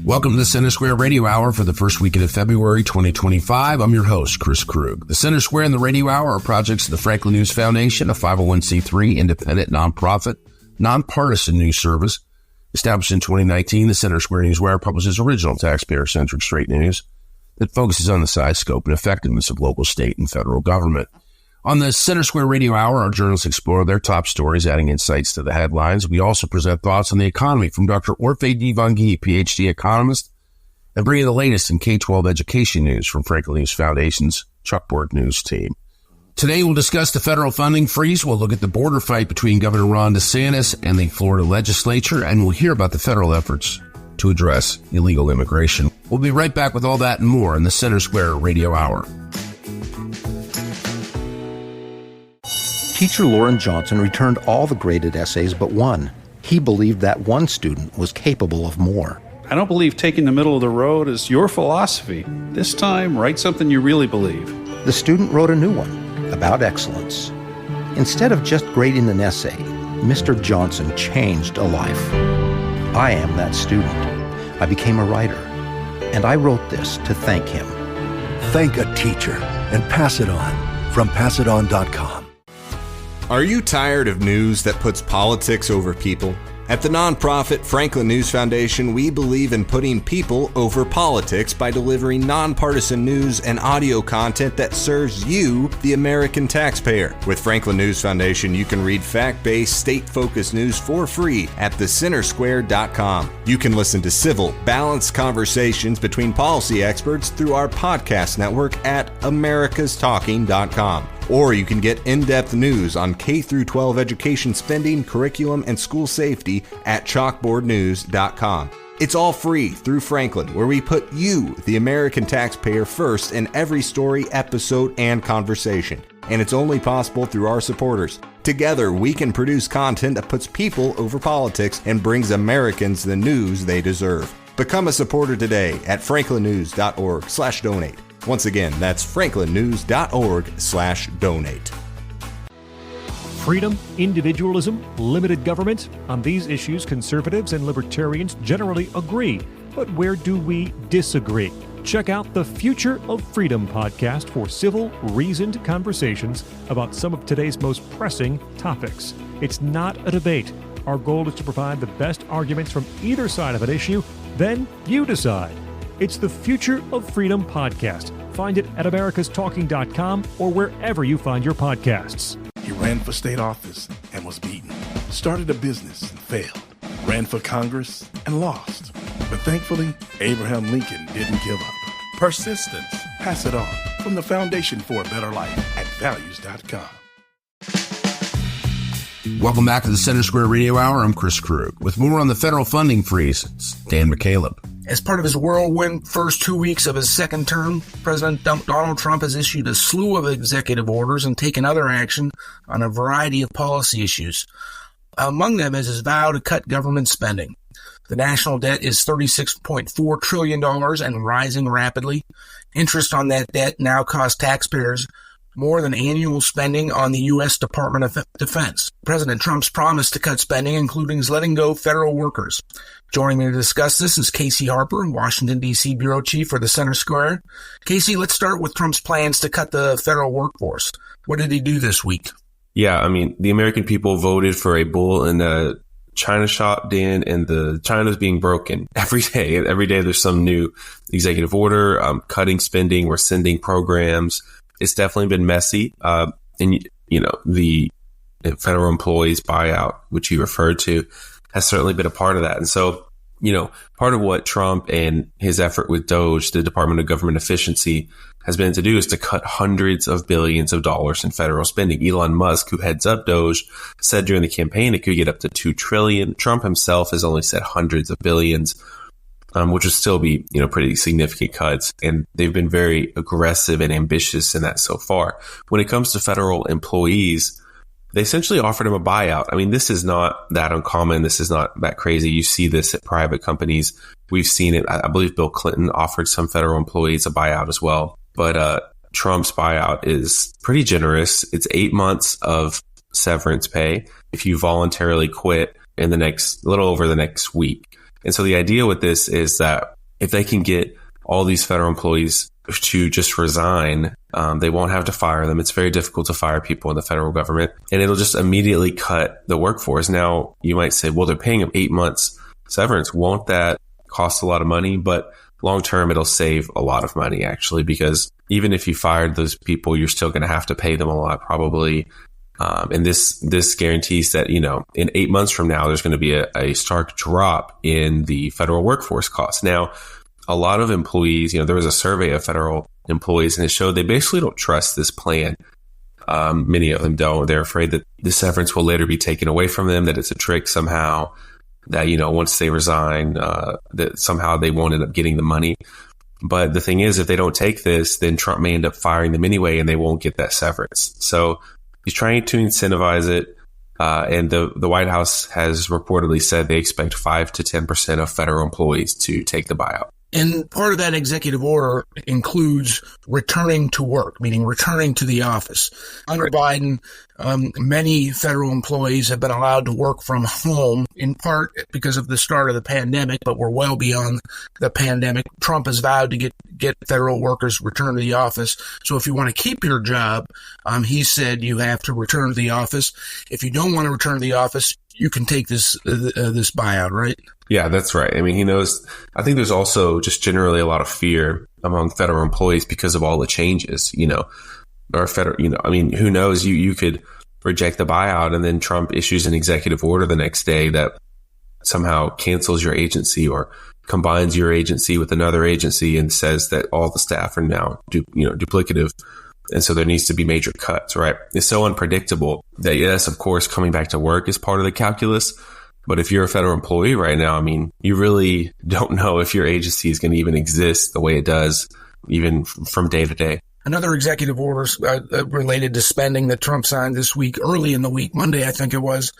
Welcome to the Center Square Radio Hour for the first weekend of February 2025. I'm your host, Chris Krug. The Center Square and the Radio Hour are projects of the Franklin News Foundation, a 501c3 independent nonprofit, nonpartisan news service. Established in 2019, the Center Square Newswire publishes original taxpayer-centric straight news that focuses on the size, scope, and effectiveness of local, state, and federal government. On the Center Square Radio Hour, our journalists explore their top stories, adding insights to the headlines. We also present thoughts on the economy from Dr. Orphe Divounguy, PhD economist, and bringing the latest in K-12 education news from Franklin News Foundation's Chalkboard News team. Today, we'll discuss the federal funding freeze. We'll look at the border fight between Governor Ron DeSantis and the Florida legislature, and we'll hear about the federal efforts to address illegal immigration. We'll be right back with all that and more in the Center Square Radio Hour. Teacher Lauren Johnson returned all the graded essays but one. He believed that one student was capable of more. I don't believe taking the middle of the road is your philosophy. This time, write something you really believe. The student wrote a new one about excellence. Instead of just grading an essay, Mr. Johnson changed a life. I am that student. I became a writer, and I wrote this to thank him. Thank a teacher and pass it on from passiton.com. Are you tired of news that puts politics over people? At the nonprofit Franklin News Foundation, we believe in putting people over politics by delivering nonpartisan news and audio content that serves you, the American taxpayer. With Franklin News Foundation, you can read fact-based, state-focused news for free at thecentersquare.com. You can listen to civil, balanced conversations between policy experts through our podcast network at americastalking.com. Or you can get in-depth news on K-12 education spending, curriculum, and school safety at chalkboardnews.com. It's all free through Franklin, where we put you, the American taxpayer, first in every story, episode, and conversation. And it's only possible through our supporters. Together, we can produce content that puts people over politics and brings Americans the news they deserve. Become a supporter today at franklinnews.org/donate. Once again, that's franklinnews.org/donate. Freedom, individualism, limited government. On these issues, conservatives and libertarians generally agree. But where do we disagree? Check out the Future of Freedom podcast for civil, reasoned conversations about some of today's most pressing topics. It's not a debate. Our goal is to provide the best arguments from either side of an issue. Then you decide. It's the Future of Freedom podcast. Find it at americastalking.com or wherever you find your podcasts. He ran for state office and was beaten. Started a business and failed. Ran for Congress and lost. But thankfully, Abraham Lincoln didn't give up. Persistence. Pass it on. From the Foundation for a Better Life at values.com. Welcome back to the Center Square Radio Hour. I'm Chris Krug. With more on the federal funding freeze, it's Dan McCaleb. As part of his whirlwind first 2 weeks of his second term, President Donald Trump has issued a slew of executive orders and taken other action on a variety of policy issues. Among them is his vow to cut government spending. The national debt is $36.4 trillion and rising rapidly. Interest on that debt now costs taxpayers more than annual spending on the U.S. Department of Defense. President Trump's promise to cut spending includes letting go federal workers. Joining me to discuss this is Casey Harper, Washington, D.C. Bureau Chief for the Center Square. Casey, let's start with Trump's plans to cut the federal workforce. What did he do this week? Yeah, I mean, the American people voted for a bull in a China shop, Dan, and the China's being broken every day. Every day there's some new executive order, cutting spending, rescinding programs. It's definitely been messy. And, you know, the federal employees buyout, which you referred to, has certainly been a part of that. And so, you know, part of what Trump and his effort with DOGE, the Department of Government Efficiency, has been to do is to cut hundreds of billions of dollars in federal spending. Elon Musk, who heads up DOGE, said during the campaign it could get up to $2 trillion. Trump himself has only said hundreds of billions, which would still be, you know, pretty significant cuts. And they've been very aggressive and ambitious in that so far. When it comes to federal employees, they essentially offered him a buyout. I mean, this is not that uncommon. This is not that crazy. You see this at private companies. We've seen it. I believe Bill Clinton offered some federal employees a buyout as well. But Trump's buyout is pretty generous. It's 8 months of severance pay if you voluntarily quit in the next, little over the next week. And so the idea with this is that if they can get all these federal employees to just resign, they won't have to fire them. It's very difficult to fire people in the federal government, and it'll just immediately cut the workforce. Now, you might say, well, they're paying them 8 months severance. Won't that cost a lot of money? But long term, it'll save a lot of money, actually, because even if you fired those people, you're still going to have to pay them a lot, probably. And this guarantees that, in 8 months from now, there's going to be a stark drop in the federal workforce costs. Now, a lot of employees, there was a survey of federal employees, and it showed they basically don't trust this plan. Many of them don't. They're afraid that the severance will later be taken away from them, that it's a trick somehow, that, once they resign, that somehow they won't end up getting the money. But the thing is, if they don't take this, then Trump may end up firing them anyway, and they won't get that severance. So he's trying to incentivize it. And the White House has reportedly said they expect 5 to 10% of federal employees to take the buyout. And part of that executive order includes returning to work, meaning returning to the office. Under Biden, many federal employees have been allowed to work from home, in part because of the start of the pandemic, but we're well beyond the pandemic. Trump has vowed to get federal workers returned to the office. So if you want to keep your job, he said you have to return to the office. If you don't want to return to the office, you can take this buyout, right? Yeah, that's right. I mean, he knows. I think there's also just generally a lot of fear among federal employees because of all the changes, or federal, I mean, who knows? You could reject the buyout and then Trump issues an executive order the next day that somehow cancels your agency or combines your agency with another agency and says that all the staff are now, duplicative. And so there needs to be major cuts, right? It's so unpredictable that, yes, of course, coming back to work is part of the calculus. But if you're a federal employee right now, I mean, you really don't know if your agency is going to even exist the way it does, even from day to day. Another executive order related to spending that Trump signed this week, early in the week, Monday, I think it was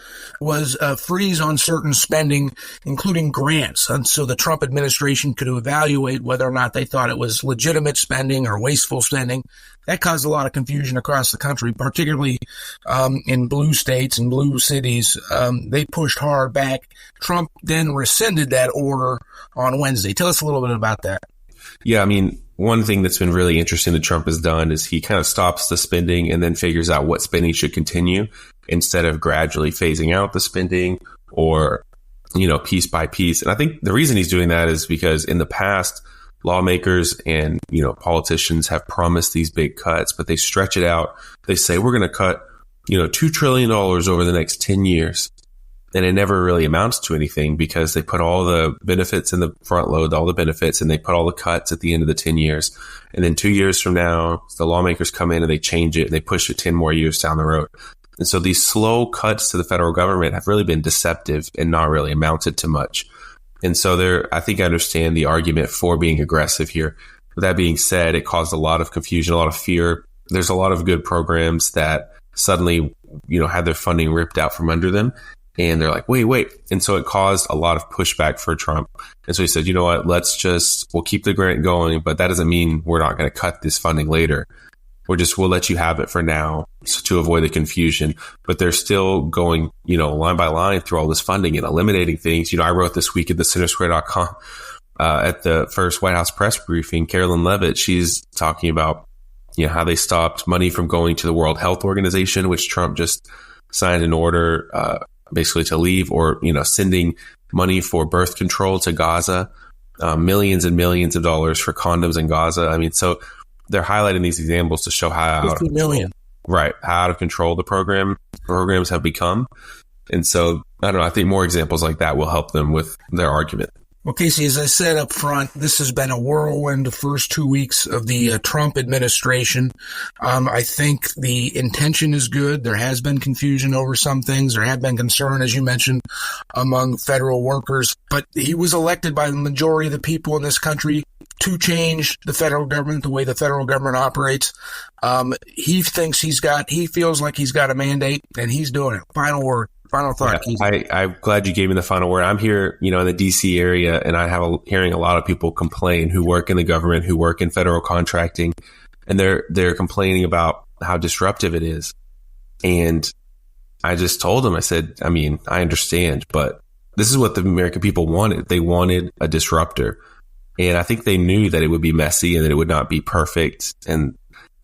a freeze on certain spending, including grants. And so the Trump administration could evaluate whether or not they thought it was legitimate spending or wasteful spending. That caused a lot of confusion across the country, particularly in blue states and blue cities. They pushed hard back. Trump then rescinded that order on Wednesday. Tell us a little bit about that. Yeah, I mean, one thing that's been really interesting that Trump has done is he kind of stops the spending and then figures out what spending should continue instead of gradually phasing out the spending or, piece by piece. And I think the reason he's doing that is because in the past, lawmakers and, politicians have promised these big cuts, but they stretch it out. They say, we're going to cut, $2 trillion over the next 10 years. And it never really amounts to anything because they put all the benefits in the front load, all the benefits, and they put all the cuts at the end of the 10 years. And then 2 years from now, the lawmakers come in and they change it and they push it 10 more years down the road. And so these slow cuts to the federal government have really been deceptive and not really amounted to much. And so I think I understand the argument for being aggressive here. With that being said, it caused a lot of confusion, a lot of fear. There's a lot of good programs that suddenly, had their funding ripped out from under them. And they're like, wait. And so it caused a lot of pushback for Trump. And so he said, you know what, we'll keep the grant going, but that doesn't mean we're not going to cut this funding later. We'll let you have it for now to avoid the confusion. But they're still going, line by line through all this funding and eliminating things. I wrote this week at thecentersquare.com at the first White House press briefing, Carolyn Leavitt, she's talking about, how they stopped money from going to the World Health Organization, which Trump just signed an order, basically to leave, or, sending money for birth control to Gaza, millions and millions of dollars for condoms in Gaza. I mean, so they're highlighting these examples to show how 50 million. Right. How out of control the programs have become. And so, I don't know, I think more examples like that will help them with their argument. Well, Casey, as I said up front, this has been a whirlwind the first 2 weeks of the Trump administration. I think the intention is good. There has been confusion over some things. There have been concern, as you mentioned, among federal workers. But he was elected by the majority of the people in this country to change the federal government, the way the federal government operates. He feels like he's got a mandate, and he's doing it. Final word. Final thought. Yeah, I'm glad you gave me the final word. I'm here, in the DC area, and I have hearing a lot of people complain who work in the government, who work in federal contracting, and they're complaining about how disruptive it is. And I just told them, I said, I mean, I understand, but this is what the American people wanted. They wanted a disruptor. And I think they knew that it would be messy and that it would not be perfect and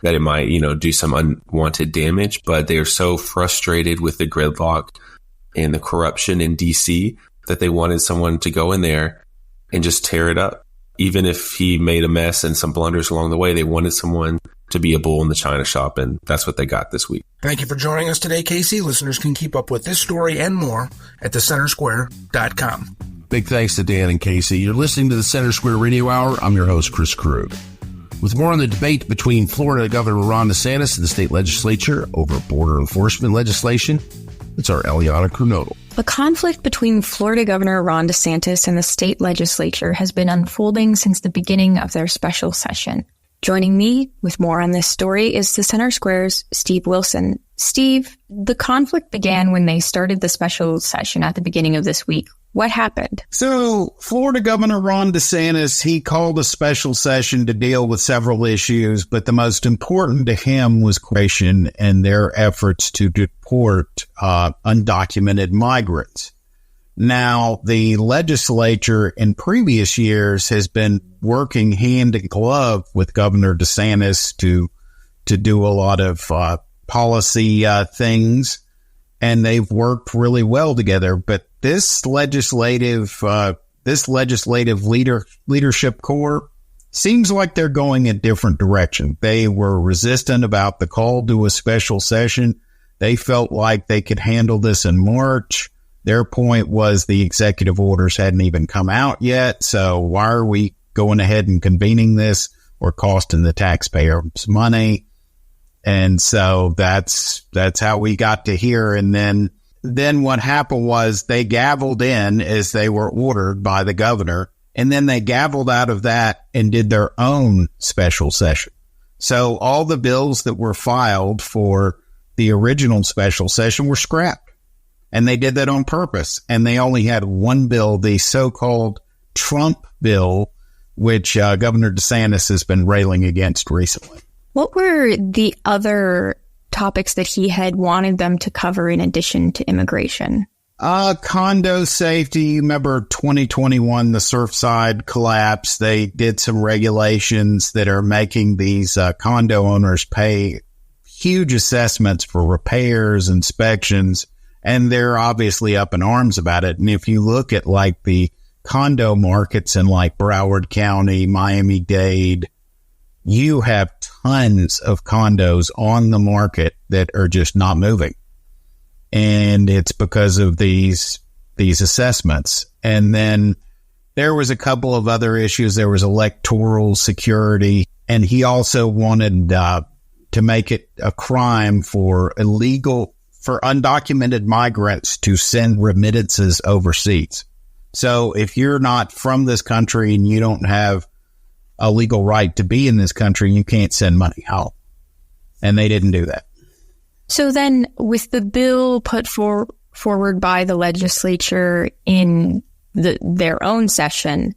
that it might, do some unwanted damage. But they are so frustrated with the gridlock and the corruption in DC that they wanted someone to go in there and just tear it up. Even if he made a mess and some blunders along the way, they wanted someone to be a bull in the china shop, and that's what they got this week. Thank you for joining us today, Casey. Listeners can keep up with this story and more at thecentersquare.com. Big thanks to Dan and Casey. You're listening to the Center Square Radio Hour. I'm your host, Chris Krug. With more on the debate between Florida Governor Ron DeSantis and the state legislature over border enforcement legislation, it's our Eliana Kernodle. The conflict between Florida Governor Ron DeSantis and the state legislature has been unfolding since the beginning of their special session. Joining me with more on this story is the Center Square's Steve Wilson. Steve, the conflict began when they started the special session at the beginning of this week. What happened? So, Florida Governor Ron DeSantis, he called a special session to deal with several issues, but the most important to him was immigration and their efforts to deport undocumented migrants. Now, the legislature in previous years has been working hand in glove with Governor DeSantis to do a lot of policy things, and they've worked really well together. But this legislative leadership corps seems like they're going a different direction. They were resistant about the call to a special session. They felt like they could handle this in March. Their point was the executive orders hadn't even come out yet, so why are we going ahead and convening this or costing the taxpayers money? And so that's how we got to here. And then what happened was they gavelled in as they were ordered by the governor, and then they gavelled out of that and did their own special session. So all the bills that were filed for the original special session were scrapped. And they did that on purpose. And they only had one bill, the so-called Trump bill, which Governor DeSantis has been railing against recently. What were the other topics that he had wanted them to cover in addition to immigration? Condo safety. You remember 2021, the Surfside collapse. They did some regulations that are making these condo owners pay huge assessments for repairs, inspections, and they're obviously up in arms about it. And if you look at like the condo markets in like Broward County, Miami-Dade, you have tons of condos on the market that are just not moving. And it's because of these assessments. And then there was a couple of other issues. There was electoral security, and he also wanted to make it a crime for undocumented migrants to send remittances overseas. So if you're not from this country and you don't have a legal right to be in this country, you can't send money home. And they didn't do that. So then with the bill put forward by the legislature in their own session,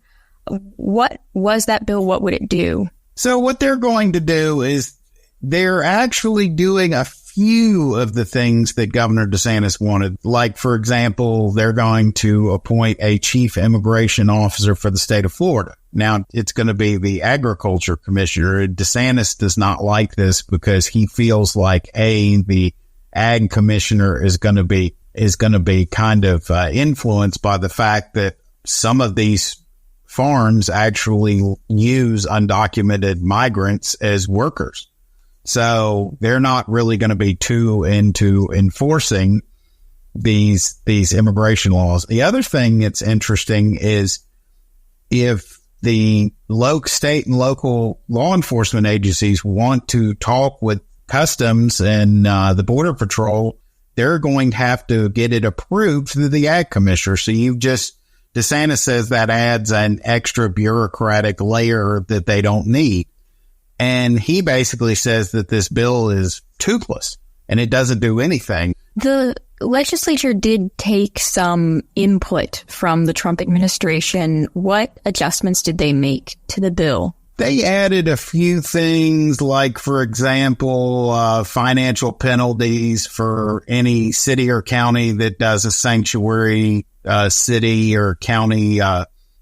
what was that bill? What would it do? So what they're going to do is they're actually doing a few of the things that Governor DeSantis wanted. Like, for example, they're going to appoint a chief immigration officer for the state of Florida. Now, it's going to be the agriculture commissioner. DeSantis does not like this because he feels like, the ag commissioner is going to be kind of influenced by the fact that some of these farms actually use undocumented migrants as workers. So they're not really going to be too into enforcing these immigration laws. The other thing that's interesting is if the state and local law enforcement agencies want to talk with Customs and the Border Patrol, they're going to have to get it approved through the ag commissioner. So DeSantis says that adds an extra bureaucratic layer that they don't need. And he basically says that this bill is toothless and it doesn't do anything. The legislature did take some input from the Trump administration. What adjustments did they make to the bill? They added a few things, like, for example, financial penalties for any city or county that does a sanctuary city or county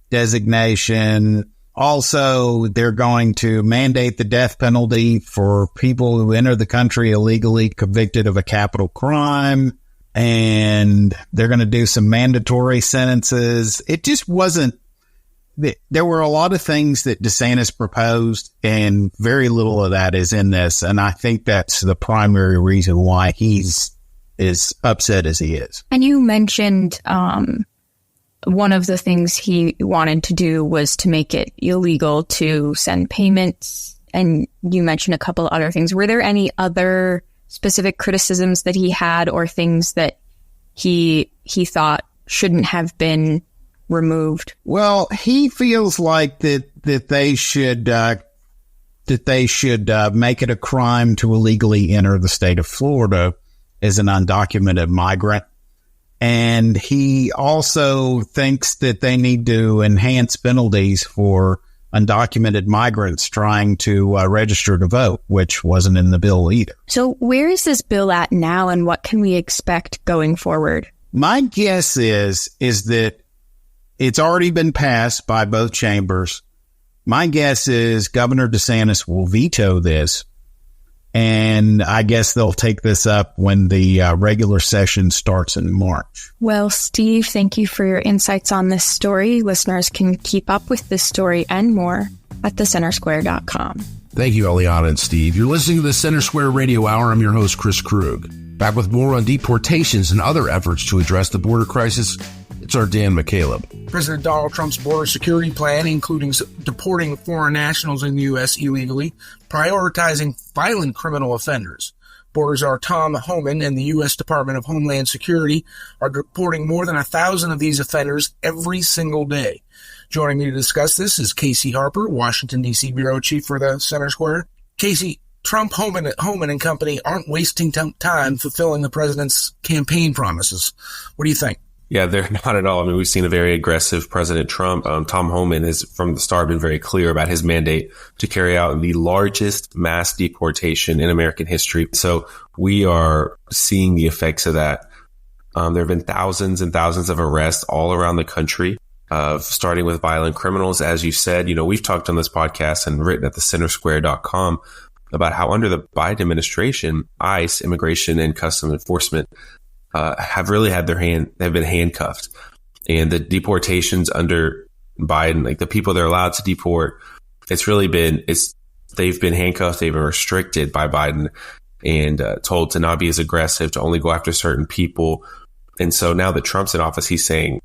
designation. Also, they're going to mandate the death penalty for people who enter the country illegally convicted of a capital crime. And they're going to do some mandatory sentences. It just wasn't. There were a lot of things that DeSantis proposed, and very little of that is in this. And I think that's the primary reason why he's as upset as he is. And you mentioned one of the things he wanted to do was to make it illegal to send payments. And you mentioned a couple of other things. Were there any other specific criticisms that he had, or things that he thought shouldn't have been removed? Well, he feels like that they should make it a crime to illegally enter the state of Florida as an undocumented migrant. And he also thinks that they need to enhance penalties for undocumented migrants trying to register to vote, which wasn't in the bill either. So where is this bill at now, and what can we expect going forward? My guess is that it's already been passed by both chambers. My guess is Governor DeSantis will veto this, and I guess they'll take this up when the regular session starts in March. Well, Steve, thank you for your insights on this story. Listeners can keep up with this story and more at thecentersquare.com. Thank you, Eliana and Steve. You're listening to the Center Square Radio Hour. I'm your host, Chris Krug. Back with more on deportations and other efforts to address the border crisis. It's our Dan McCaleb. President Donald Trump's border security plan, including deporting foreign nationals in the U.S. illegally, prioritizing violent criminal offenders. Border Czar Tom Homan and the U.S. Department of Homeland Security are deporting more than 1,000 of these offenders every single day. Joining me to discuss this is Casey Harper, Washington, D.C. Bureau Chief for the Center Square. Casey, Trump, Homan and company aren't wasting time fulfilling the president's campaign promises. What do you think? Yeah, they're not at all. I mean, we've seen a very aggressive President Trump. Tom Homan has, from the start, been very clear about his mandate to carry out the largest mass deportation in American history. So we are seeing the effects of that. There have been thousands and thousands of arrests all around the country, starting with violent criminals. As you said, we've talked on this podcast and written at thecentersquare.com about how under the Biden administration, ICE, Immigration and Customs Enforcement, have really had they've been handcuffed. And the deportations under Biden, like the people they're allowed to deport, they've been handcuffed, they've been restricted by Biden and told to not be as aggressive, to only go after certain people. And so now that Trump's in office, he's saying,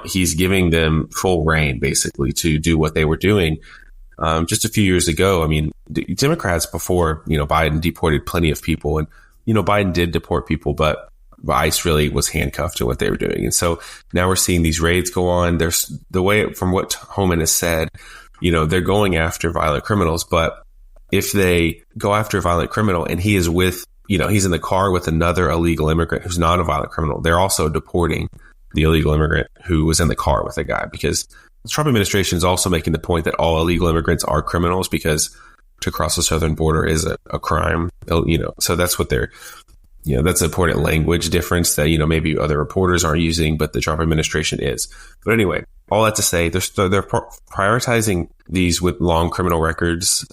he's giving them full reign basically to do what they were doing. Just a few years ago, I mean, Democrats before, Biden deported plenty of people, and, Biden did deport people, but ICE really was handcuffed to what they were doing. And so now we're seeing these raids go on. There's the way, from what Homan has said, they're going after violent criminals, but if they go after a violent criminal and he is with, he's in the car with another illegal immigrant who's not a violent criminal, they're also deporting the illegal immigrant who was in the car with a guy, because the Trump administration is also making the point that all illegal immigrants are criminals, because to cross the southern border is a crime, so that's what they're, that's an important language difference that, maybe other reporters aren't using, but the Trump administration is. But anyway, all that to say, they're prioritizing these with long criminal records,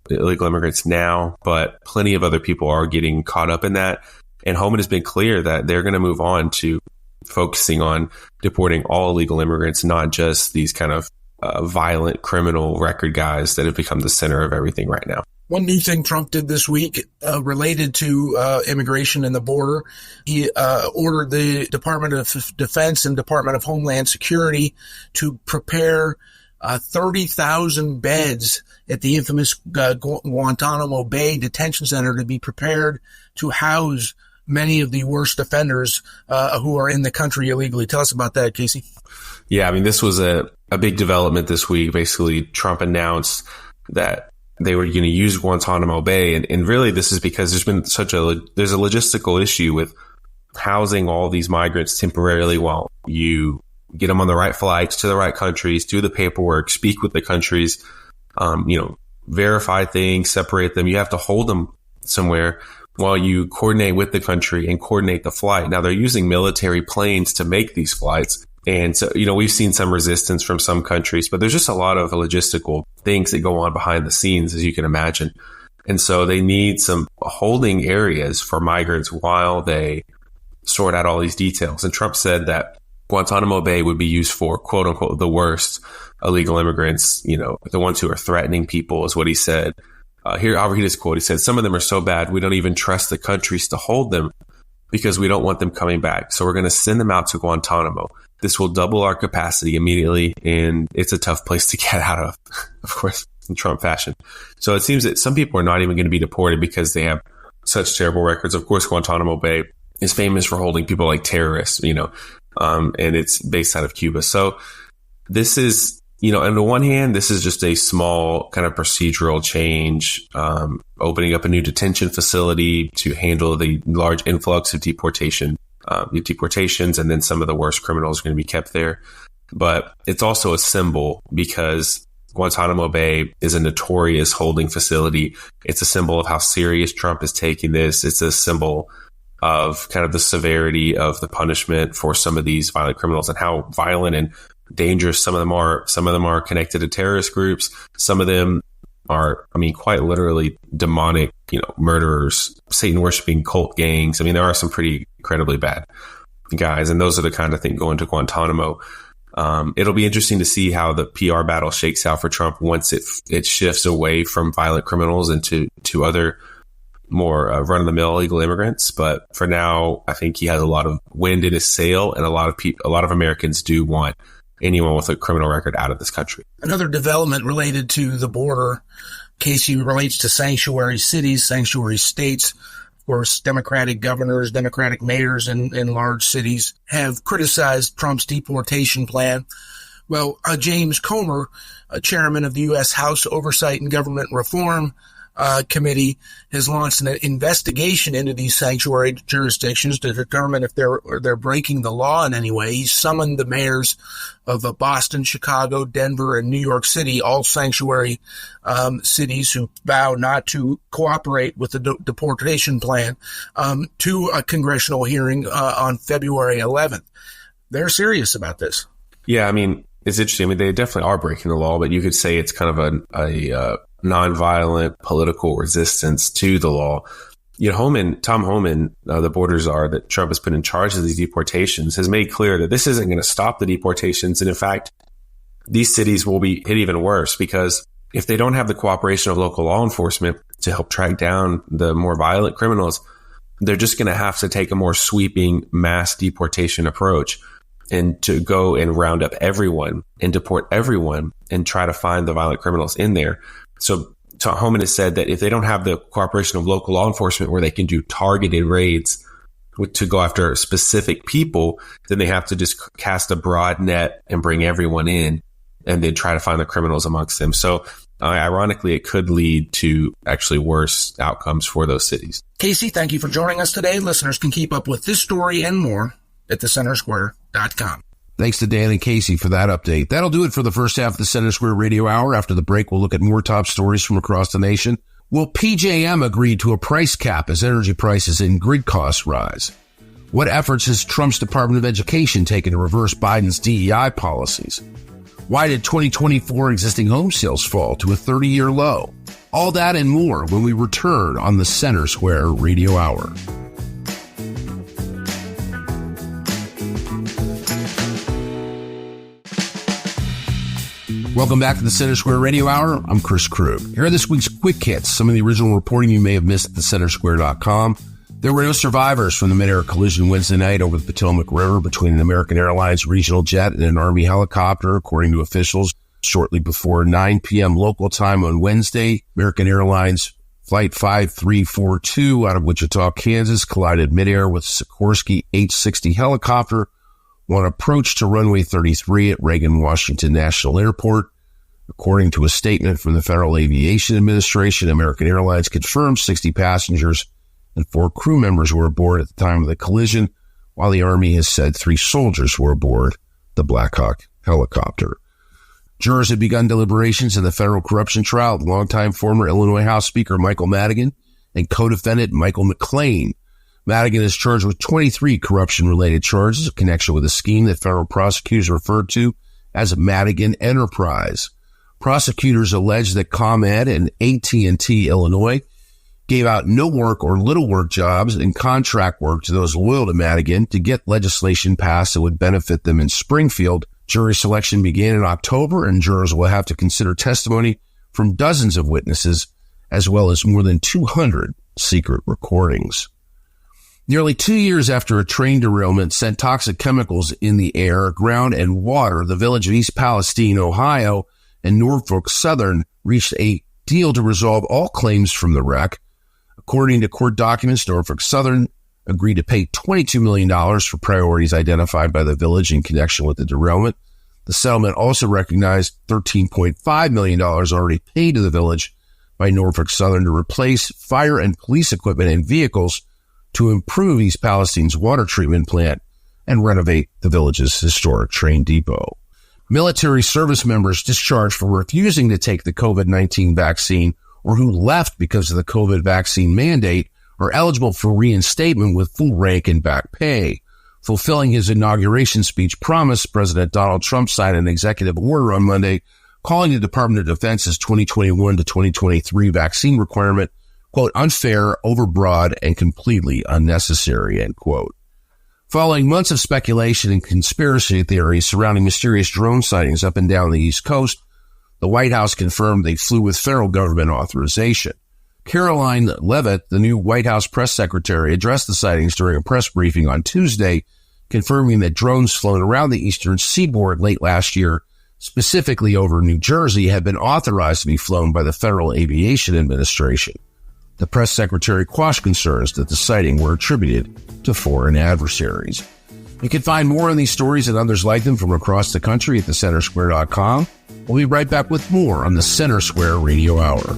illegal immigrants now, but plenty of other people are getting caught up in that. And Homan has been clear that they're going to move on to focusing on deporting all illegal immigrants, not just these kind of violent criminal record guys that have become the center of everything right now. One new thing Trump did this week related to immigration and the border, he ordered the Department of Defense and Department of Homeland Security to prepare 30,000 beds at the infamous Guantanamo Bay Detention Center to be prepared to house many of the worst offenders who are in the country illegally. Tell us about that, Casey. Yeah, I mean, this was a big development this week. Basically, Trump announced that they were going to use Guantanamo Bay. And really, this is because there's been there's a logistical issue with housing all these migrants temporarily while you get them on the right flights to the right countries, do the paperwork, speak with the countries, verify things, separate them. You have to hold them somewhere while you coordinate with the country and coordinate the flight. Now, they're using military planes to make these flights. And so, we've seen some resistance from some countries, but there's just a lot of logistical things that go on behind the scenes, as you can imagine. And so they need some holding areas for migrants while they sort out all these details. And Trump said that Guantanamo Bay would be used for, quote unquote, the worst illegal immigrants, the ones who are threatening people, is what he said. Here, I'll read his quote. He said, "Some of them are so bad, we don't even trust the countries to hold them because we don't want them coming back. So we're going to send them out to Guantanamo. This will double our capacity immediately, and it's a tough place to get out of course, in Trump fashion." So it seems that some people are not even going to be deported because they have such terrible records. Of course, Guantanamo Bay is famous for holding people like terrorists, and it's based out of Cuba. So this is, on the one hand, this is just a small kind of procedural change, opening up a new detention facility to handle the large influx of deportations, and then some of the worst criminals are going to be kept there. But it's also a symbol because Guantanamo Bay is a notorious holding facility. It's a symbol of how serious Trump is taking this. It's a symbol of kind of the severity of the punishment for some of these violent criminals and how violent and dangerous some of them are. Some of them are connected to terrorist groups. Some of them are, quite literally demonic, murderers, Satan worshiping cult gangs. There are some pretty incredibly bad guys, and those are the kind of thing going to Guantanamo. It'll be interesting to see how the PR battle shakes out for Trump once it shifts away from violent criminals and to other more run-of-the-mill illegal immigrants. But for now, I think he has a lot of wind in his sail, and a lot of Americans do want anyone with a criminal record out of this country. Another development related to the border, Casey, relates to sanctuary cities, sanctuary states. Of course, Democratic governors, Democratic mayors in large cities have criticized Trump's deportation plan. Well, James Comer, chairman of the U.S. House Oversight and Government Reform Committee, has launched an investigation into these sanctuary jurisdictions to determine if they're breaking the law in any way. He summoned the mayors of Boston, Chicago, Denver, and New York City, all sanctuary cities who vow not to cooperate with the deportation plan, to a congressional hearing on February 11th. They're serious about this. Yeah, it's interesting. they definitely are breaking the law, but you could say it's kind of a nonviolent political resistance to the law. Tom Homan, the border czar that Trump has put in charge of these deportations, has made clear that this isn't going to stop the deportations. And in fact, these cities will be hit even worse because if they don't have the cooperation of local law enforcement to help track down the more violent criminals, they're just going to have to take a more sweeping mass deportation approach and to go and round up everyone and deport everyone and try to find the violent criminals in there. So Homan has said that if they don't have the cooperation of local law enforcement where they can do targeted raids to go after specific people, then they have to just cast a broad net and bring everyone in and then try to find the criminals amongst them. So ironically, it could lead to actually worse outcomes for those cities. Casey, thank you for joining us today. Listeners can keep up with this story and more at thecentersquare.com. Thanks to Dan and Casey for that update. That'll do it for the first half of the Center Square Radio Hour. After the break, we'll look at more top stories from across the nation. Will PJM agree to a price cap as energy prices and grid costs rise? What efforts has Trump's Department of Education taken to reverse Biden's DEI policies? Why did 2024 existing home sales fall to a 30-year low? All that and more when we return on the Center Square Radio Hour. Welcome back to the Center Square Radio Hour. I'm Chris Krug. Here are this week's quick hits, some of the original reporting you may have missed at thecentersquare.com. There were no survivors from the mid-air collision Wednesday night over the Potomac River between an American Airlines regional jet and an Army helicopter, according to officials. Shortly before 9 p.m. local time on Wednesday, American Airlines Flight 5342 out of Wichita, Kansas, collided midair with Sikorsky H-60 helicopter on approach to runway 33 at Reagan Washington National Airport. According to a statement from the Federal Aviation Administration, American Airlines confirmed 60 passengers and 4 crew members were aboard at the time of the collision, while the Army has said 3 soldiers were aboard the Black Hawk helicopter. Jurors have begun deliberations in the federal corruption trial of longtime former Illinois House Speaker Michael Madigan and co-defendant Michael McLean. Madigan is charged with 23 corruption-related charges in connection with a scheme that federal prosecutors referred to as Madigan Enterprise. Prosecutors allege that ComEd and AT&T Illinois gave out no work or little work jobs and contract work to those loyal to Madigan to get legislation passed that would benefit them in Springfield. Jury selection began in October, and jurors will have to consider testimony from dozens of witnesses, as well as more than 200 secret recordings. Nearly 2 years after a train derailment sent toxic chemicals in the air, ground, and water, the village of East Palestine, Ohio, and Norfolk Southern reached a deal to resolve all claims from the wreck. According to court documents, Norfolk Southern agreed to pay $22 million for priorities identified by the village in connection with the derailment. The settlement also recognized $13.5 million already paid to the village by Norfolk Southern to replace fire and police equipment and vehicles to improve East Palestine's water treatment plant and renovate the village's historic train depot. Military service members discharged for refusing to take the COVID-19 vaccine or who left because of the COVID vaccine mandate are eligible for reinstatement with full rank and back pay. Fulfilling his inauguration speech promise, President Donald Trump signed an executive order on Monday calling the Department of Defense's 2021 to 2023 vaccine requirement, quote, unfair, overbroad, and completely unnecessary, end quote. Following months of speculation and conspiracy theories surrounding mysterious drone sightings up and down the East Coast, the White House confirmed they flew with federal government authorization. Caroline Leavitt, the new White House press secretary, addressed the sightings during a press briefing on Tuesday, confirming that drones flown around the eastern seaboard late last year, specifically over New Jersey, had been authorized to be flown by the Federal Aviation Administration. The press secretary quashed concerns that the sighting were attributed to foreign adversaries. You can find more on these stories and others like them from across the country at thecentersquare.com. We'll be right back with more on the Center Square Radio Hour.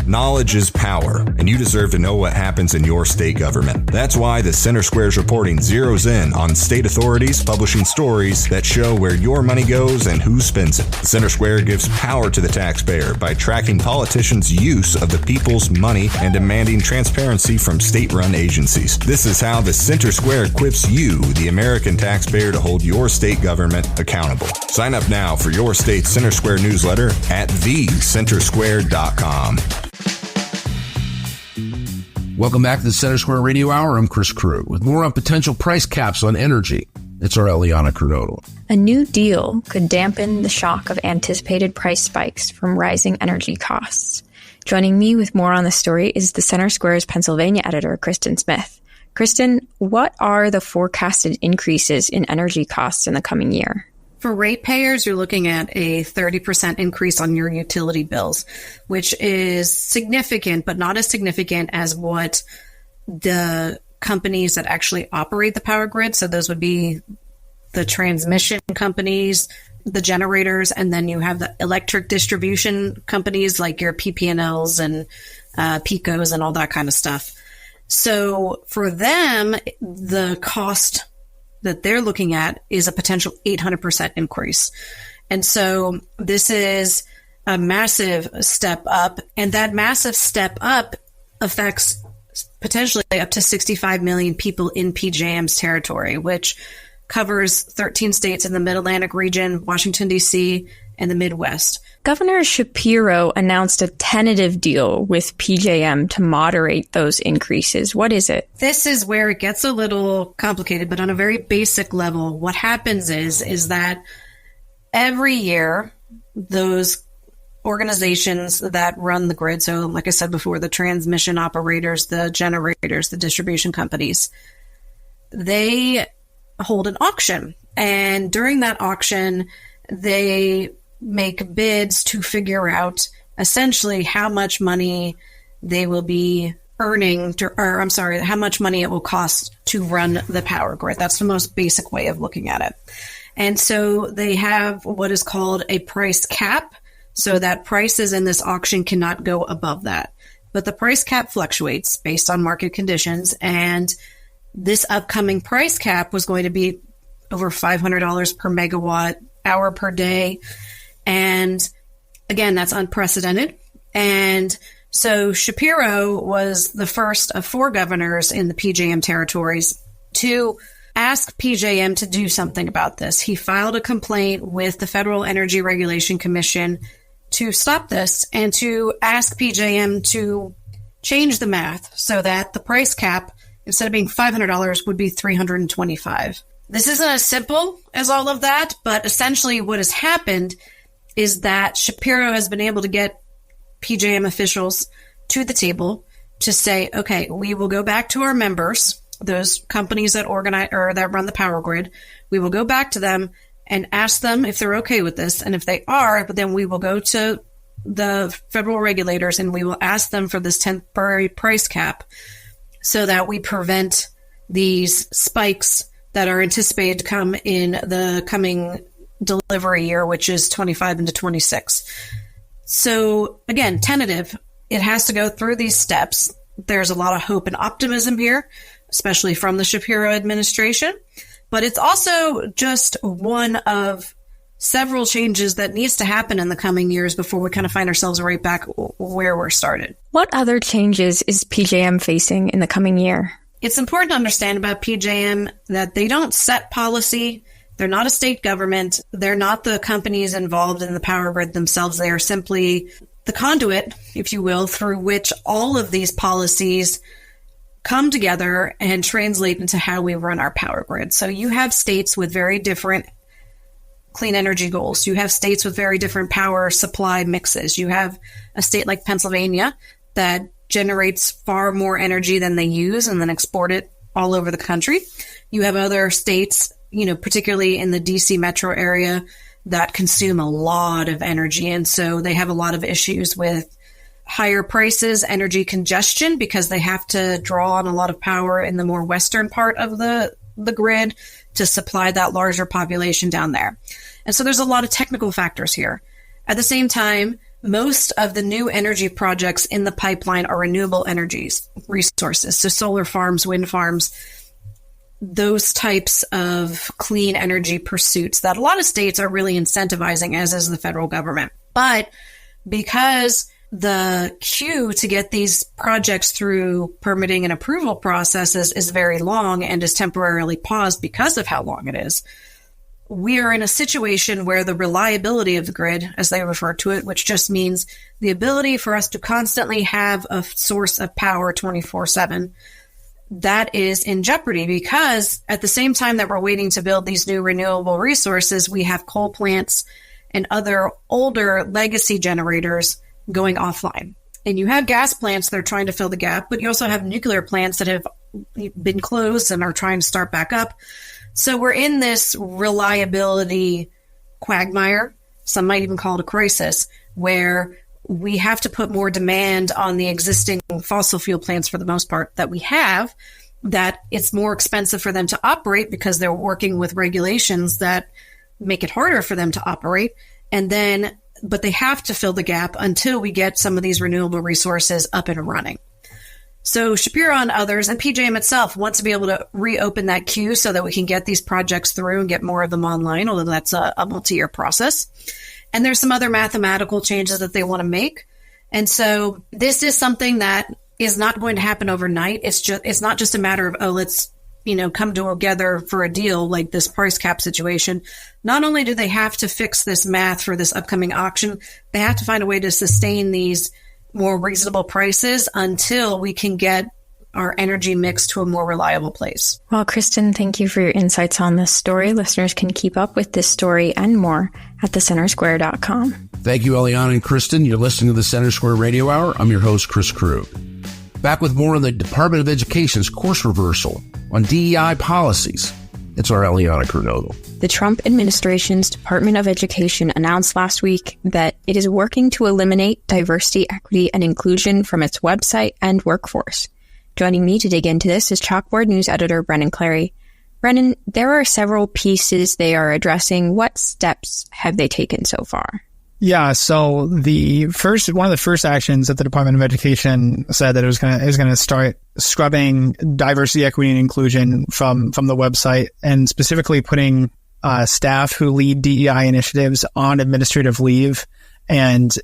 Knowledge is power, and you deserve to know what happens in your state government. That's why the Center Square's reporting zeroes in on state authorities publishing stories that show where your money goes and who spends it. The Center Square gives power to the taxpayer by tracking politicians' use of the people's money and demanding transparency from state-run agencies. This is how the Center Square equips you, the American taxpayer, to hold your state government accountable. Sign up now for your state's Center Square newsletter at thecentersquare.com. Welcome back to the Center Square Radio Hour. I'm Chris Krug with more on potential price caps on energy. It's our Eliana Kernodle. A new deal could dampen the shock of anticipated price spikes from rising energy costs. Joining me with more on the story is the Center Square's Pennsylvania editor, Kristen Smith. Kristen, what are the forecasted increases in energy costs in the coming year? For ratepayers, you're looking at a 30% increase on your utility bills, which is significant, but not as significant as what the companies that actually operate the power grid. So those would be the transmission companies, the generators, and then you have the electric distribution companies like your PP&Ls and PECOs and all that kind of stuff. So for them, the cost that they're looking at is a potential 800% increase. And so this is a massive step up, and that massive step up affects potentially up to 65 million people in PJM's territory, which covers 13 states in the Mid-Atlantic region, Washington, D.C., and the Midwest. Governor Shapiro announced a tentative deal with PJM to moderate those increases. What is it? This is where it gets a little complicated, but on a very basic level, what happens is that every year, those organizations that run the grid, so like I said before, the transmission operators, the generators, the distribution companies, they hold an auction. And during that auction, they make bids to figure out essentially how much money they will be earning, how much money it will cost to run the power grid. That's the most basic way of looking at it. And so they have what is called a price cap, so that prices in this auction cannot go above that. But the price cap fluctuates based on market conditions, and this upcoming price cap was going to be over $500 per megawatt hour per day. And again, that's unprecedented. And So Shapiro was the first of 4 governors in the PJM territories to ask PJM to do something about this. He filed a complaint with the Federal Energy Regulation Commission to stop this and to ask PJM to change the math so that the price cap, instead of being $500, would be $325. This isn't as simple as all of that, but essentially what has happened is that Shapiro has been able to get PJM officials to the table to say, okay, we will go back to our members, those companies that organize or that run the power grid. We will go back to them and ask them if they're okay with this. And if they are, but then we will go to the federal regulators and we will ask them for this temporary price cap so that we prevent these spikes that are anticipated to come in the coming delivery year, which is 25 into 26. So again, tentative, it has to go through these steps. There's a lot of hope and optimism here, especially from the Shapiro administration, but it's also just one of several changes that needs to happen in the coming years before we kind of find ourselves right back where we're started. What other changes is PJM facing in the coming year? It's important to understand about PJM that they don't set policy. They're not a state government. They're not the companies involved in the power grid themselves. They are simply the conduit, if you will, through which all of these policies come together and translate into how we run our power grid. So you have states with very different clean energy goals. You have states with very different power supply mixes. You have a state like Pennsylvania that generates far more energy than they use and then export it all over the country. You have other states, particularly in the DC metro area, that consume a lot of energy. And so they have a lot of issues with higher prices, energy congestion, because they have to draw on a lot of power in the more western part of the grid to supply that larger population down there. And so there's a lot of technical factors here. At the same time, most of the new energy projects in the pipeline are renewable energies, resources. So solar farms, wind farms, those types of clean energy pursuits that a lot of states are really incentivizing, as is the federal government. But because the queue to get these projects through permitting and approval processes is very long and is temporarily paused because of how long it is, we are in a situation where the reliability of the grid, as they refer to it, which just means the ability for us to constantly have a source of power 24/7, that is in jeopardy because at the same time that we're waiting to build these new renewable resources, we have coal plants and other older legacy generators going offline. And you have gas plants that are trying to fill the gap, but you also have nuclear plants that have been closed and are trying to start back up. So we're in this reliability quagmire, some might even call it a crisis, where we have to put more demand on the existing fossil fuel plants for the most part that we have, that it's more expensive for them to operate because they're working with regulations that make it harder for them to operate. But they have to fill the gap until we get some of these renewable resources up and running. So Shapiro and others, and PJM itself, want to be able to reopen that queue so that we can get these projects through and get more of them online, although that's a multi-year process. And there's some other mathematical changes that they want to make. And so this is something that is not going to happen overnight. It's not just a matter of, let's, come together for a deal like this price cap situation. Not only do they have to fix this math for this upcoming auction, they have to find a way to sustain these more reasonable prices until we can get our energy mix to a more reliable place. Well, Kristen, thank you for your insights on this story. Listeners can keep up with this story and more at thecentersquare.com. Thank you, Eliana and Kristen. You're listening to the Center Square Radio Hour. I'm your host, Chris Krug. Back with more on the Department of Education's course reversal on DEI policies. It's our Eliana Kernodle. The Trump administration's Department of Education announced last week that it is working to eliminate diversity, equity, and inclusion from its website and workforce. Joining me to dig into this is Chalkboard News editor Brennan Clary. Brennan, there are several pieces they are addressing. What steps have they taken so far? Yeah, so one of the first actions that the Department of Education said that it was going to start scrubbing diversity, equity, and inclusion from the website, and specifically putting staff who lead DEI initiatives on administrative leave and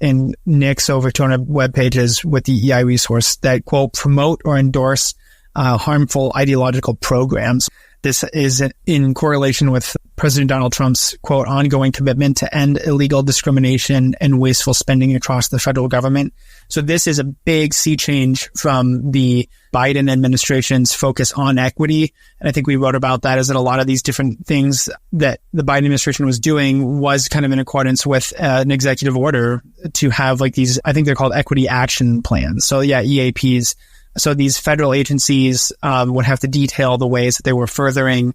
nix over 200 web pages with the EI resource that, quote, promote or endorse harmful ideological programs. This is in correlation with President Donald Trump's, quote, ongoing commitment to end illegal discrimination and wasteful spending across the federal government. So this is a big sea change from the Biden administration's focus on equity. And I think we wrote about that, is that a lot of these different things that the Biden administration was doing was kind of in accordance with an executive order to have like these, I think they're called equity action plans. So yeah, EAPs. So these federal agencies would have to detail the ways that they were furthering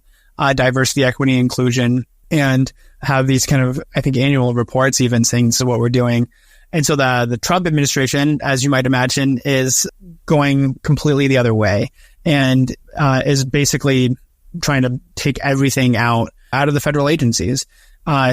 diversity, equity, and inclusion, and have these kind of, I think, annual reports even saying this is what we're doing. And so the Trump administration, as you might imagine, is going completely the other way and is basically trying to take everything out of the federal agencies.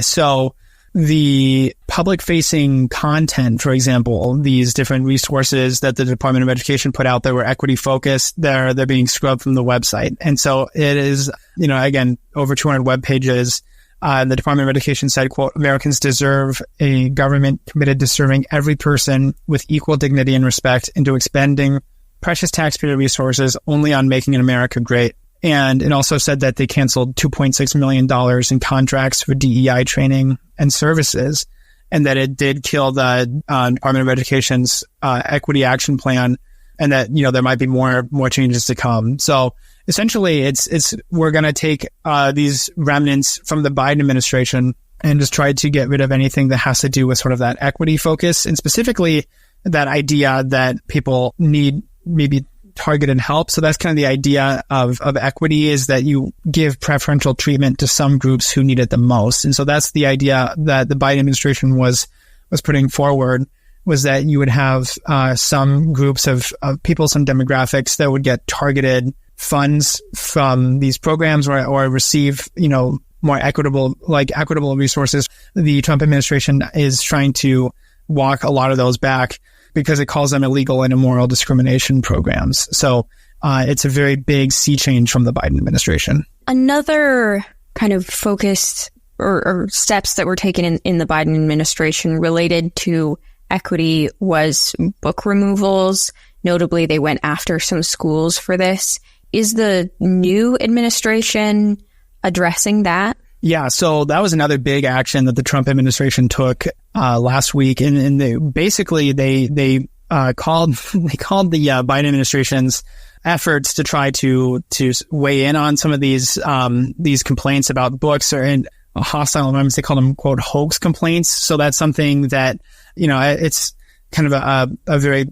So the public-facing content, for example, these different resources that the Department of Education put out that were equity-focused, they're being scrubbed from the website. And so it is, again, over 200 web pages. The Department of Education said, quote, Americans deserve a government committed to serving every person with equal dignity and respect and to expending precious taxpayer resources only on making America great. And it also said that they canceled $2.6 million in contracts for DEI training and services, and that it did kill the Department of Education's equity action plan, and that, there might be more changes to come. So essentially we're going to take these remnants from the Biden administration and just try to get rid of anything that has to do with sort of that equity focus, and specifically that idea that people need maybe targeted help. So that's kind of the idea of equity, is that you give preferential treatment to some groups who need it the most. And so that's the idea that the Biden administration was putting forward, was that you would have some groups of people, some demographics that would get targeted funds from these programs or receive, more equitable resources. The Trump administration is trying to walk a lot of those back because it calls them illegal and immoral discrimination programs. So it's a very big sea change from the Biden administration. Another kind of focused or steps that were taken in the Biden administration related to equity was book removals. Notably, they went after some schools for this. Is the new administration addressing that? Yeah, so that was another big action that the Trump administration took last week, and they basically called the Biden administration's efforts to try to weigh in on some of these complaints about books or in hostile environments. They call them, quote, hoax complaints. So that's something that it's kind of a very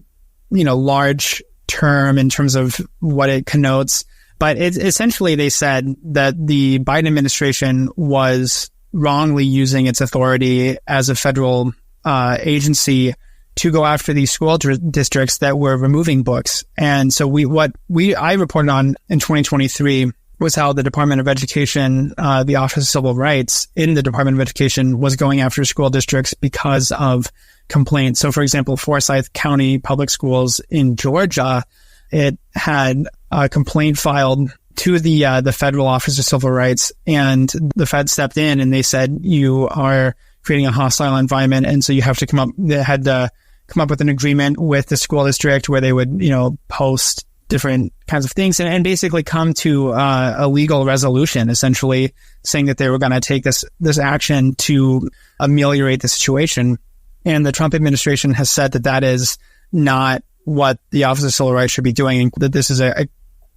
large term in terms of what it connotes. But essentially, they said that the Biden administration was wrongly using its authority as a federal agency to go after these school districts that were removing books. And so I reported on in 2023 was how the Department of Education, the Office of Civil Rights in the Department of Education was going after school districts because of complaints. So, for example, Forsyth County Public Schools in Georgia, it had a complaint filed to the Federal Office of Civil Rights, and the Fed stepped in and they said, you are creating a hostile environment. And so they had to come up with an agreement with the school district where they would, post different kinds of things and basically come to a legal resolution, essentially saying that they were going to take this action to ameliorate the situation. And the Trump administration has said that is not what the Office of Civil Rights should be doing, that this is a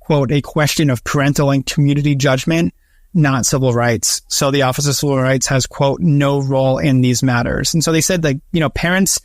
quote, a question of parental and community judgment, not civil rights. So the Office of Civil Rights has, quote, no role in these matters. And so they said that, parents,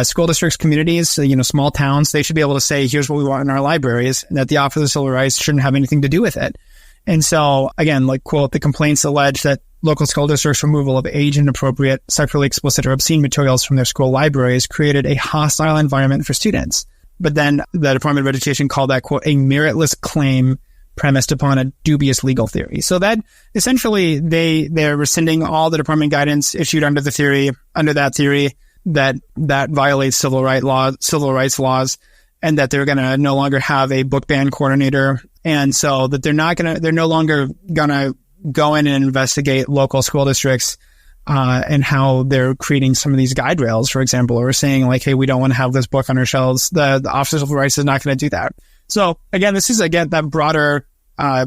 school districts, communities, small towns, they should be able to say, here's what we want in our libraries, and that the Office of Civil Rights shouldn't have anything to do with it. And so, again, quote, the complaints allege that local school districts' removal of age-inappropriate, sexually explicit, or obscene materials from their school libraries created a hostile environment for students. But then the Department of Education called that, quote, a meritless claim premised upon a dubious legal theory. So that essentially they're rescinding all the department guidance issued under that theory that violates civil rights laws, and that they're going to no longer have a book ban coordinator. And so that they're no longer going to go in and investigate local school districts and how they're creating some of these guide rails, for example, or saying like, hey, we don't want to have this book on our shelves. The Office of Civil Rights is not going to do that. So again, this is that broader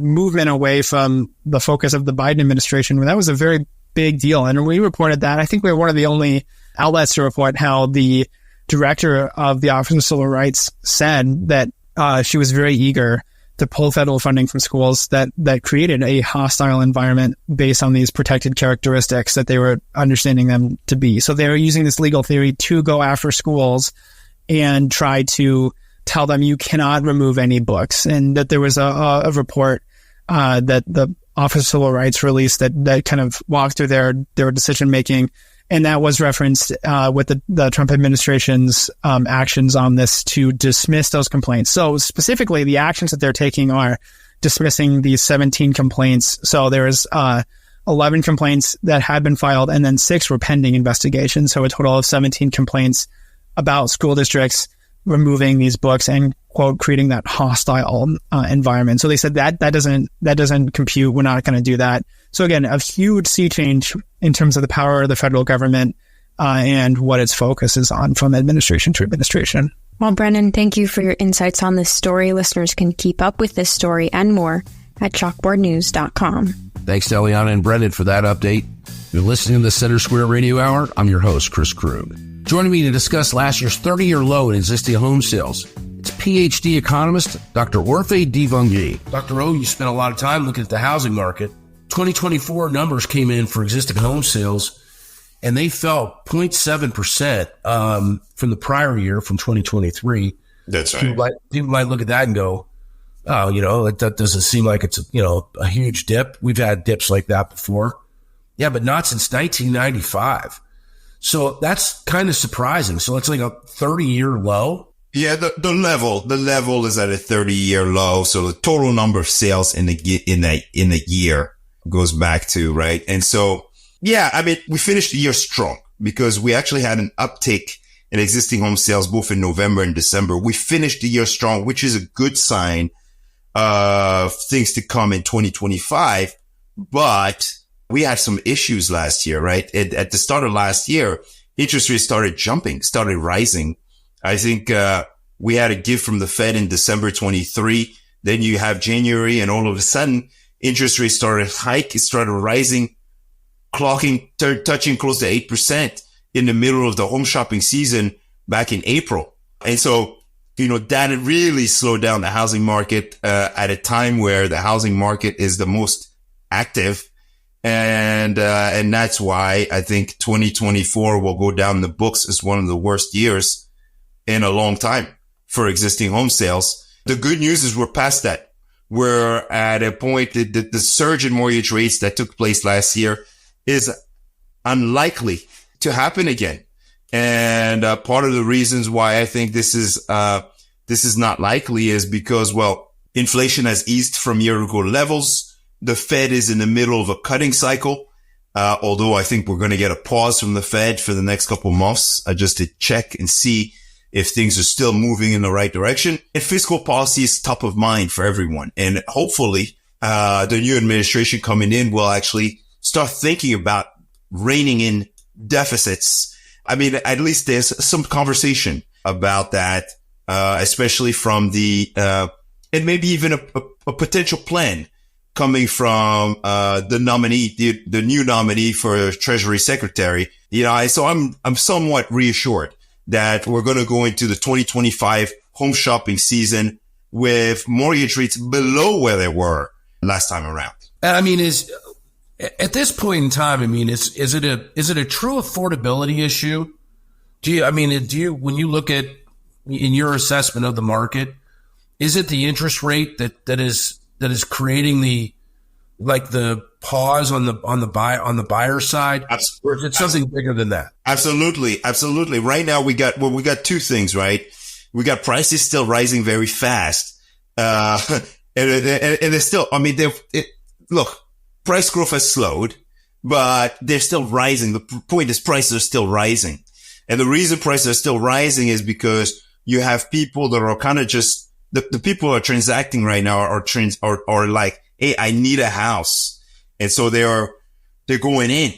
movement away from the focus of the Biden administration. That was a very big deal. And we reported that. I think we were one of the only outlets to report how the director of the Office of Civil Rights said that she was very eager to pull federal funding from schools that created a hostile environment based on these protected characteristics that they were understanding them to be. So they were using this legal theory to go after schools and try to tell them you cannot remove any books. And that there was a report that the Office of Civil Rights released that kind of walked through their decision making. And that was referenced with the Trump administration's actions on this to dismiss those complaints. So specifically, the actions that they're taking are dismissing these 17 complaints. So there was 11 complaints that had been filed, and then 6 were pending investigation. So a total of 17 complaints about school districts removing these books and, quote, creating that hostile environment. So they said that doesn't compute. We're not going to do that. So again, a huge sea change in terms of the power of the federal government and what its focus is on from administration to administration. Well, Brennan, thank you for your insights on this story. Listeners can keep up with this story and more at chalkboardnews.com. Thanks to Eliana and Brendan for that update. You're listening to the Center Square Radio Hour. I'm your host, Chris Krug. Joining me to discuss last year's 30-year low in existing home sales, it's PhD economist Dr. Orphe Divounguy. Dr. O, you spent a lot of time looking at the housing market. 2024 numbers came in for existing home sales, and they fell 0.7% from the prior year, from 2023. That's right. People might look at that and go, oh, that doesn't seem like it's a huge dip. We've had dips like that before. Yeah, but not since 1995. So that's kind of surprising. So it's like a 30-year low. Yeah, the level is at a 30-year low. So the total number of sales in a year goes back to, right? And so, yeah, I mean, we finished the year strong because we actually had an uptick in existing home sales both in November and December. We finished the year strong, which is a good sign of things to come in 2025. But we had some issues last year, right? At the start of last year, interest rates started rising. I think we had a gift from the Fed in December 23. Then you have January, and all of a sudden, interest rates started rising, touching close to 8% in the middle of the home shopping season back in April. And so, that really slowed down the housing market at a time where the housing market is the most active. And that's why I think 2024 will go down the books as one of the worst years in a long time for existing home sales. The good news is we're past that. We're at a point that the surge in mortgage rates that took place last year is unlikely to happen again. And part of the reasons why I think this is not likely is because, well, inflation has eased from year ago levels. The Fed is in the middle of a cutting cycle. Although I think we're going to get a pause from the Fed for the next couple of months, just to check and see if things are still moving in the right direction. And fiscal policy is top of mind for everyone. And hopefully, the new administration coming in will actually start thinking about reining in deficits. I mean, at least there's some conversation about that, especially from and maybe even a potential plan coming from the nominee, the new nominee for Treasury Secretary. So I'm somewhat reassured that we're going to go into the 2025 home shopping season with mortgage rates below where they were last time around. I mean, at this point in time, I mean, is it a true affordability issue? When you look at, in your assessment of the market, is it the interest rate that is creating the pause on the buyer side? Absolutely. Or is it something bigger than that? Absolutely. Right now we got two things, right? We got prices still rising very fast. And they're still, look, price growth has slowed, but they're still rising. The point is prices are still rising. And the reason prices are still rising is because you have people that are kind of just, the people who are transacting right now are like, hey, I need a house. And so they're going in,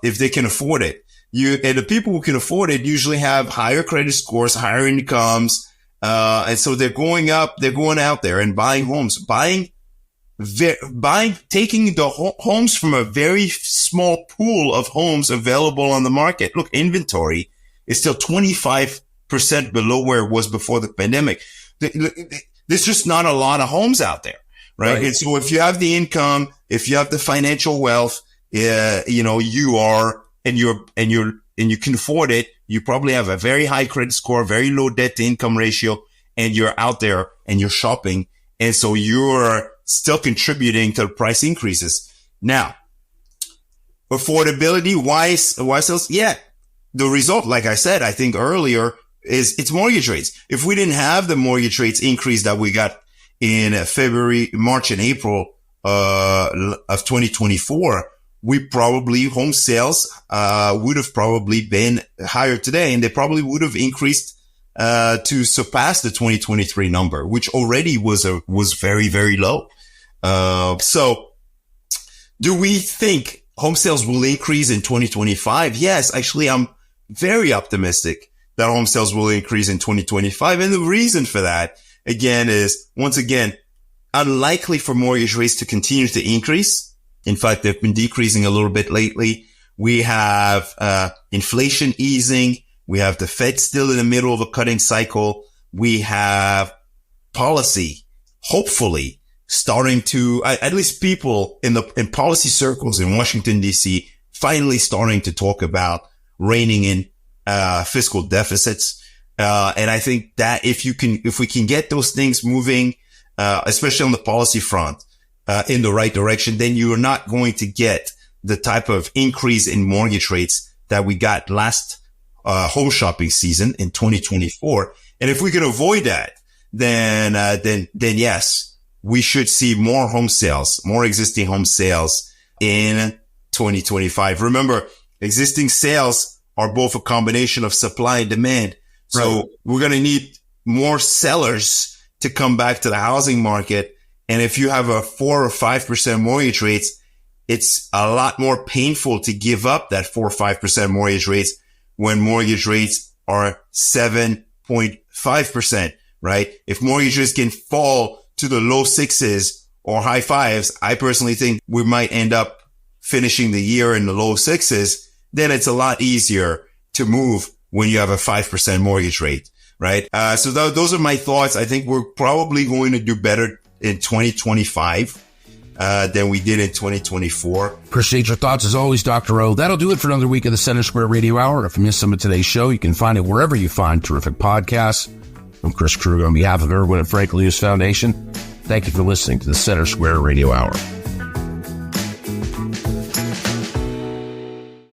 if they can afford it. And the people who can afford it usually have higher credit scores, higher incomes. And so they're going out there and buying homes, taking the homes from a very small pool of homes available on the market. Look, inventory is still 25% below where it was before the pandemic. There's just not a lot of homes out there, right? And so if you have the income, if you have the financial wealth, you can afford it. You probably have a very high credit score, very low debt to income ratio, and you're out there and you're shopping. And so you're still contributing to the price increases. Now, affordability, why sales? Yeah. The result, like I said, I think earlier, is it's mortgage rates. If we didn't have the mortgage rates increase that we got in February, March and April, of 2024, home sales, would have probably been higher today, and they probably would have increased, to surpass the 2023 number, which already was very, very low. So do we think home sales will increase in 2025? Yes, actually, I'm very optimistic that home sales will increase in 2025. And the reason for that, again, is once again, unlikely for mortgage rates to continue to increase. In fact, they've been decreasing a little bit lately. We have, inflation easing. We have the Fed still in the middle of a cutting cycle. We have policy, hopefully, starting to, at least people in policy circles in Washington, D.C., finally starting to talk about reining in, fiscal deficits. And I think that if we can get those things moving, especially on the policy front, in the right direction, then you are not going to get the type of increase in mortgage rates that we got last, home shopping season in 2024. And if we can avoid that, then yes, we should see more existing home sales in 2025. Remember, existing sales are both a combination of supply and demand. So we're going to need more sellers to come back to the housing market. And if you have a 4 or 5% mortgage rates, it's a lot more painful to give up that 4 or 5% mortgage rates when mortgage rates are 7.5%, right? If mortgage rates can fall to the low 6s or high 5s, I personally think we might end up finishing the year in the low 6s. Then it's a lot easier to move when you have a 5% mortgage rate, right? So those are my thoughts. I think we're probably going to do better in 2025 than we did in 2024. Appreciate your thoughts as always, Dr. O. That'll do it for another week of the Center Square Radio Hour. If you missed some of today's show, you can find it wherever you find terrific podcasts. I'm Chris Krug on behalf of everyone at Franklin News Foundation. Thank you for listening to the Center Square Radio Hour.